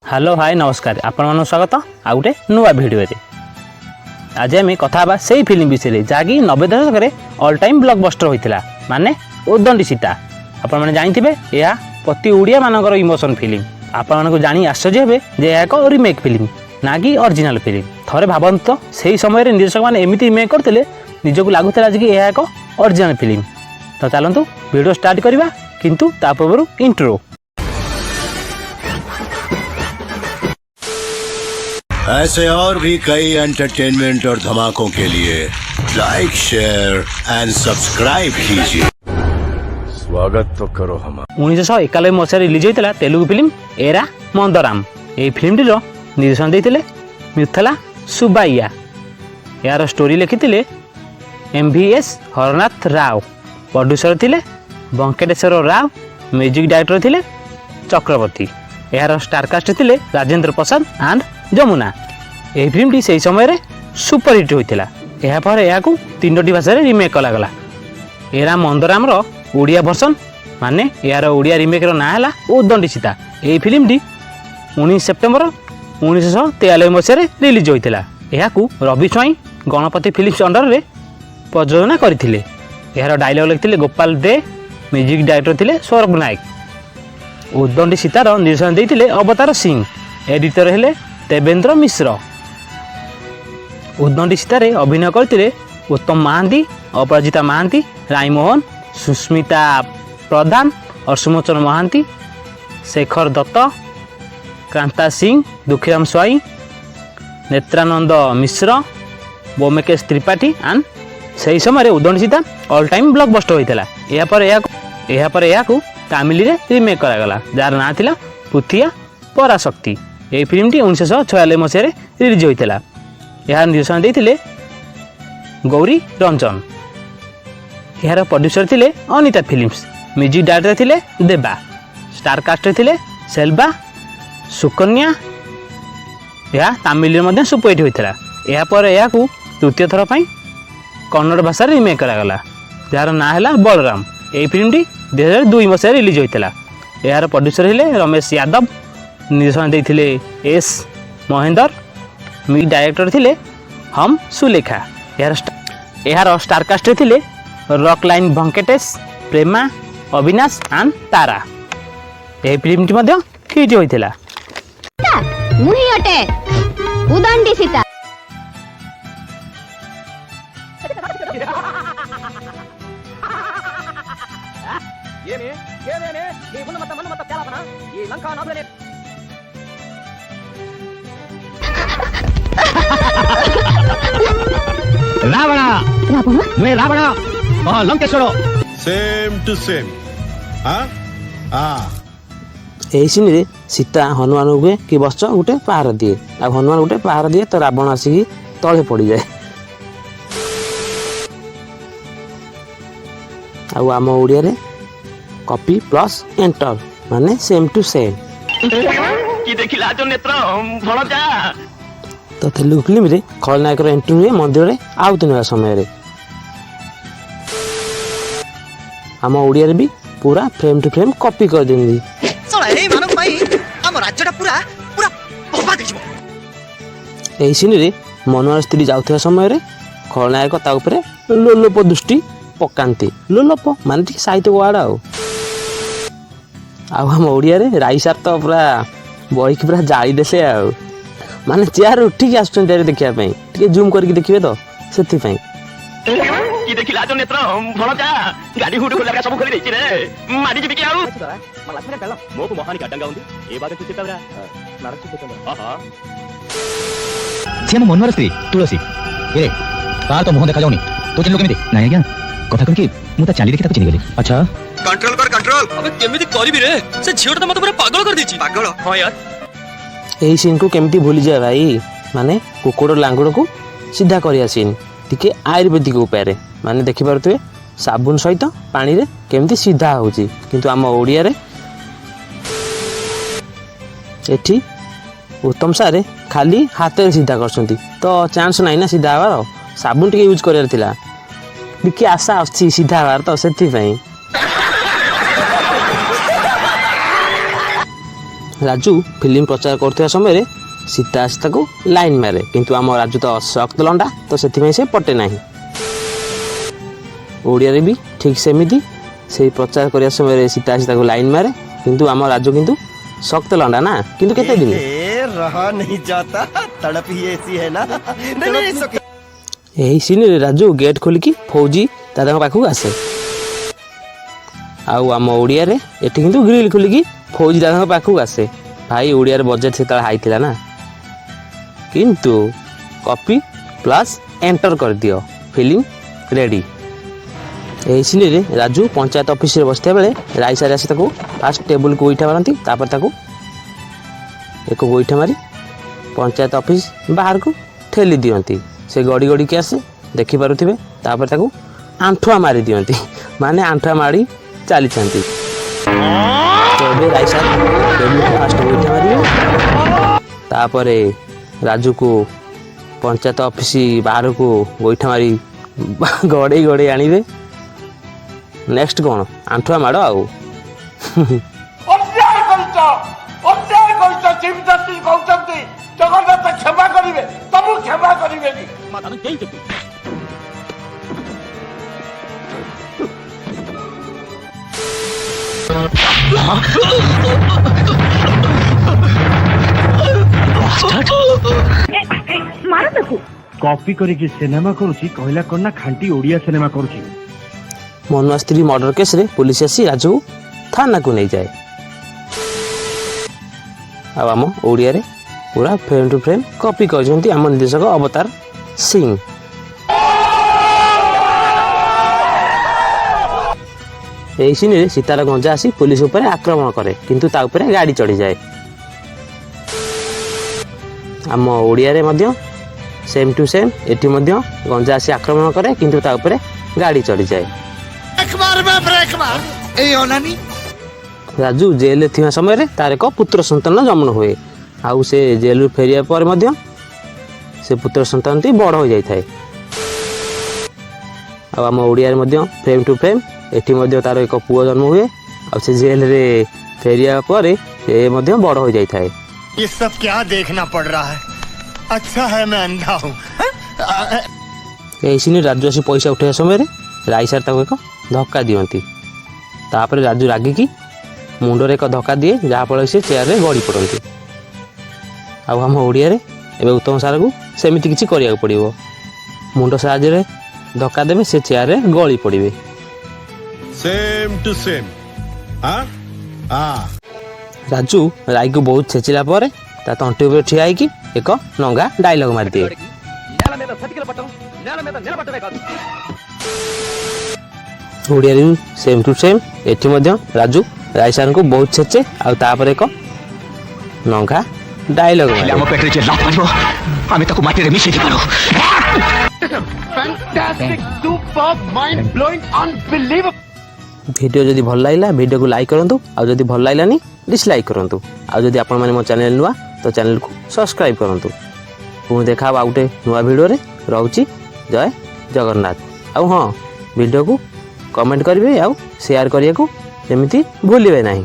Hello hi नमस्कार आपण स्वागत आ गोटे नुआ भिडियो आज आम कथा से फिल्म विषय जहाँकि 90 दशक ऑल टाइम ब्लॉकबस्टर होता माने उदंडी सीता आपण मैंने जानते यह प्रति ओडिया मानकर इमोशन फिल्म आपण जानी आश्चर्य हे जे यह एक रिमेक फिल्म ना कि ओरिजिनल फिल्म थरे भावत तो से समय निर्देशक मैंने एमती रिमेक करते निजक लगुला कि यह एक ओरिजिनल फिल्म। तो चलतु वीडियो स्टार्ट करवा किंतु ता पूर्व इंट्रो। ऐसे और भी कई एंटरटेनमेंट और धमाकों के लिए लाइक शेयर एंड सब्सक्राइब कीजिए। स्वागत तो करो हम 1991 मसीह रिलीज होता तेलुगु फिल्म एरा मंदराम। यही फिल्म निर्देशन देते मिथला सुबाइया। यार स्टोरी लिखिते MVS हरनाथ राव। प्रोड्यूसर थिले वेंकटेश्वर राव। म्यूजिक डायरेक्टर थिले चक्रवर्ती। यार स्टारकास्ट थिले राजेंद्र प्रसाद एंड जमुना। यह फिल्मटी से समय सुपरहिट होता यापर यह 3टी भाषा रिमेक करागला। एरा मंदराम ओडिया वर्सन माने यार ओडिया रिमेक ना है उदंडी सीता। यही फिल्मटी 19 सेप्टेम्बर 1943 मसीह रिलीज होता। यह रवि स्वाई गणपति फिल्म्स अंडर रे प्रयोजना करथिले। यार डायलॉग लिखिले गोपाल दे। म्यूजिक डायरेक्टर थिले सौरभ नायक। उदंडी सीतार निर्देशन देते अवतार सिंह। एडिटर हेले देवेंद्र मिश्र। उदंडी सीतारे अभिनय करते उत्तम महांती, अपराजिता महांती, रायमोहन, सुस्मिता प्रधान, अर्शुमोचन महांती, शेखर दत्त, क्रांता सिंह, दुखीराम स्वाई, नेत्रानंद मिश्र, बोमेकेश त्रिपाठी एंड से समय उदंडी सीता ऑल टाइम ब्लॉकबस्टर होता। यापर यह तामिल रे रिमेक करागला जार ना थिला पुथिया पराशक्ति। यही फिल्मटी 1946 मसीह रिलीज होता। यह निर्देशन देते गौरी रंजन। यार प्रोड्यूसर थिले अनिता फिल्म्स। म्यूजिक डायरेक्टर थिले देवा। स्टारकास्ट थिले सेल्वा सुकन्या। यह तामिल में सुपरहिट होता। यापर यह तृतीय थर पर कन्नड़ भाषा रिमेक करागला जार ना है बलराम। यही फिल्मटी 2002 मसीह रिलीज होता। यार प्रोड्यूसर हेले रमेश यादव। निर्देशन देते एस महेंदर। म्यूजिक डायरेक्टर थिले हम सुलेखा। यार स्टारकास्ट थिले रॉक लाइन वेंकटेश, प्रेमा, अविनाश एंड तारा। यह फिल्मटी हिट होता। मुही अटे उदंडी सीता। रावण नुए Ravan Lankeshwar same to same. यही सीन रे सीता हनुमान हुए कि बस गोटे पहाड़ दिए आ हनुमान गोटे पहाड़ दिए तो रावण आसिक तले पड़ जाए। आम ओडिया रे कॉपी प्लस एंटर माने सेम टू सेम। की देखिला जो नेत्र भणजा। तो तेलुगु फिल्म रे खलनायक एंट्री हुए मंदिर रे आउत नेवा समय रे। आम ओडिया रे भी पूरा फ्रेम टू फ्रेम कॉपी कर देंदी। यही सीन रे मनोहर स्त्री जाउଥିବା समय खलनायक ता उपरे लोलोप दृष्टि पकांती। लोलोप मान साहित्य वार्ड आम ओडिया रे राई सार तो पूरा बही पूरा जाली देसे माने चेयर उठिक आस देखा जूम करके देखिए तो से की देखिला जो नेत्र भणजा गाडी हुड लगा सब खोली देछि रे माडी जिबि के आउ मला थरे बेला मोको महानी गाडंगा उंदी ए बात तू चिता बरा नारसी चिता हां से मनोहर स्त्री तुलसी ए तार तो मुह देखा जाउनी तो चिन्ह केमिति नाही क्या कथा कर कि मु ता चाली देखि ताको चिनि गेली। अच्छा कंट्रोल कर कंट्रोल। अबे केमिति करबी रे से झियोटा तो मते पूरा पागल कर देछि। पागल हां यार। यही सीन को केमती भूली जाए भाई माने कुकुड़ लांगुड़ को सीधा करिया सीन टिके आयुर्वेदिक उपाय माने देखि पारुथिबे साबुन सहित पानी रे केमती सीधा होची किंतु आम ओडिया रे एठी उत्तम सारे खाली हाथ रे सीधा करछंती तो चांस नाही ना सीधा हवार। साबुन टिके यूज करियार थिला टिके आशा आछि सीधा हवार तो सेति पई। ରାଜୁ ଫିଲ୍ମ ପ୍ରଚାର କରୁଥିବା ସମୟରେ ସୀତା ଆସି ତାକୁ ଲାଇନ୍ ମାରେ, କିନ୍ତୁ ଆମ ରାଜୁ ତ ଶକ୍ତ ଲଣ୍ଡା, ତ ସେଥିପାଇଁ ସେ ପଟେ ନାହିଁ। ଓଡ଼ିଆରେ ବି ଠିକ୍ ସେମିତି, ସେଇ ପ୍ରଚାର କରିବା ସମୟରେ ସୀତା ଆସି ତାକୁ ଲାଇନ୍ ମାରେ, କିନ୍ତୁ ଆମ ରାଜୁ କିନ୍ତୁ ଶକ୍ତ ଲଣ୍ଡା ନା, କିନ୍ତୁ କେତେ ଦିନ रहा नहीं जाता, तड़प ही ऐसी है ना। नहीं, ଏହି ସିନ୍ରେ ରାଜୁ ଗେଟ୍ ଖୋଲିକି ଫୌଜି ଦାଦାଙ୍କ ପାଖକୁ ଆସେ, ଆଉ ଆମ ଓଡ଼ିଆରେ ଏଠି କିନ୍ତୁ ଗ୍ରିଲ୍ ଖୋଲିକି ଫୌଜି ଦାଦାଙ୍କ ପାଖକୁ ଆସେ। ଭାଇ ଓଡ଼ିଆରେ ବଜେଟ୍ ସେତେବେଳେ ହାଇ ଥିଲା ନା, କିନ୍ତୁ କପି ପ୍ଲସ୍ ଏଣ୍ଟର କରିଦିଅ, ଫିଲ୍ମ ରେଡ଼ି। ଏହି ସିନ୍ରେ ରାଜୁ ପଞ୍ଚାୟତ ଅଫିସରେ ବସିଥିବା ବେଳେ ରାଇ ସାର୍ ଆସି ତାକୁ ଫାଷ୍ଟ ଟେବୁଲକୁ ଗୋଇଠା ମାରନ୍ତି, ତାପରେ ତାକୁ ଏକ ଗୋଇଠା ମାରି ପଞ୍ଚାୟତ ଅଫିସ ବାହାରକୁ ଠେଲି ଦିଅନ୍ତି। ସେ ଗଡ଼ି ଗଡ଼ିକି ଆସେ, ଦେଖିପାରୁଥିବେ, ତାପରେ ତାକୁ ଆଣ୍ଠୁଆ ମାରି ଦିଅନ୍ତି, ମାନେ ଆଣ୍ଠୁଆ ମାଡ଼ି ଚାଲିଛନ୍ତି। ତ ଏବେ ରାଇ ସାର୍ ଟେବୁଲକୁ ଫାଷ୍ଟ ଗୋଇଠା ମାରିବେ, ତାପରେ ରାଜୁକୁ ପଞ୍ଚାୟତ ଅଫିସ ବାହାରକୁ ଗୋଇଠା ମାରି ଗଡ଼େଇ ଗଡ଼େଇ ଆଣିବେ। ନେକ୍ସଟ କ'ଣ, ଆଣ୍ଠୁଆ ମାଡ଼ ଆଉ। ଜଗନ୍ନାଥ କ୍ଷମା କରିବେ, ତମକୁ କ୍ଷମା କରିବେନି। कॉपी करिकी सिनेमा करूची कहला करना खांटी ओडिया सिनेमा करूची। मनुआ स्त्री मर्डर केस रे पुलिस आसी राजू थाना को नहीं जाए। अब आम ओडिया रे पूरा फ्रेम टू फ्रेम कॉपी कर आम निर्देशक अवतार सिंह। यही सीन रे सीतार गंजा आसी पुलिस उपर आक्रमण करे, किंतु ता उपरे गाड़ी चढ़ी जाए। आम ओडिया रे मध्य सेम टू सेम एटी मध्य गंजा आसी आक्रमण करे, किंतु ता उपरे गाड़ी चढ़ी जाए। राजू जेल थिवा समय रे तार एक पुत्र संतान जन्म हुए, आउ से जेल फेरिया पर मध्य से पुत्र संतान ती बड़ हो जाई थाए। आ आम ओडिया रे मध्य फ्रेम टू फ्रेम एटी मध्य तार एक पुओ जन्म हुए, आ से जेल रे फेरिया पर से मध्य बड़ हो जाई थाए। ये सब क्या देखना पड़ रहा है? अच्छा है मैं अंधा हूँ। यही सीन राजू आसी पैसा उठाइवा समय राई सार ताको एक धक्का दियंती, तापर राजू रागिकी मुंडरे एक धक्का दिए, जहाँफल से चेयर रे गड़ी पड़ती। आउ आम ओडिया रे एबे उत्तम सार को सेमिति किछि करिया पड़िबो, मुंड साहाय्य रे धक्का देबे, से चेयर रे गड़ी पड़िबे। Same to same. राजू राई को बहुत छेचिला पर ता तंटी उपर ठिया होइकी एक नंगा डायलॉग मार दिए। ओडिया रे सेम टू सेम एठी मध्य राजू राई सार को बहुत छेचे, आ तापर एक नंगा डायलॉग मारे। ଆମ ପେଟରେ ଯେ ଲାତ ମାରିବ ଆମେ ତାକୁ ମାଟିରେ ମିଶେଇ ଦେବାରୁ। Fantastic super mind blowing unbelievable. Video जदि भल लागला वीडियो को लाइक करंतु, आ जदि भल लागलानी डिसलाइक करंतु, आ जदि आपण माने मो चैनल नुआ तो चैनल को सब्सक्राइब करंतु। पुणी देखा आ गोटे नुआ वीडियो रे रहउची। जय जगन्नाथ। आ हां वीडियो को कमेंट करिवे, आ शेयर करिया को जेमिति भूलिबे नाही।